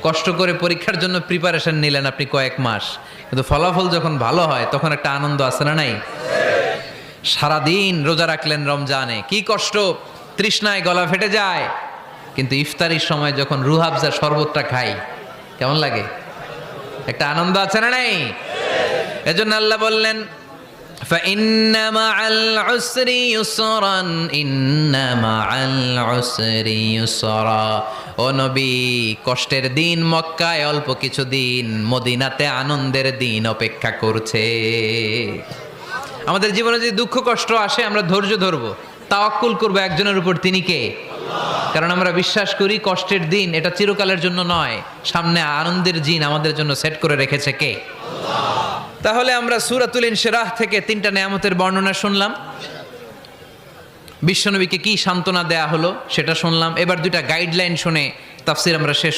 কষ্ট করে পরীক্ষার জন্য প্রিপারেশন নিলেন আপনি কয়েক মাস, কিন্তু ফলাফল যখন ভালো হয় তখন একটা আনন্দ আছে না নাই? সারাদিন রোজা রাখলেন রমজানে, কি কষ্ট, তৃষ্ণায় গলা ফেটে যায়, কিন্তু ইফতারির সময় যখন রুহাবজা শরবতটা খাই কেমন লাগে? একটা আনন্দ আছে না নাই? এজন্য আল্লাহ বললেন فإن مع العسر يسرا إن مع العسر يسرا। ও নবী, কষ্টের দিন মক্কায় অল্প কিছু দিন, মদিনাতে আনন্দের দিন অপেক্ষা করছে। আমাদের জীবনে যদি দুঃখ কষ্ট আসে আমরা ধৈর্য ধরবো, তাওয়াক্কুল করবো একজনের উপর, তিনি কে? কারণ আমরা বিশ্বাস করি কষ্টের দিন এটা চিরকালের জন্য নয়, সামনে আনন্দের দিন আমাদের জন্য সেট করে রেখেছে কে? তাহলে আমরা সূরাতুল ইনশিরাহ থেকে 3টা নেয়ামতের বর্ণনা শুনলাম, বিশ্বনবীকে কি সান্ত্বনা দেয়া হলো সেটা শুনলাম। এবার 2টা গাইডলাইন শুনে তাফসীর আমরা শেষ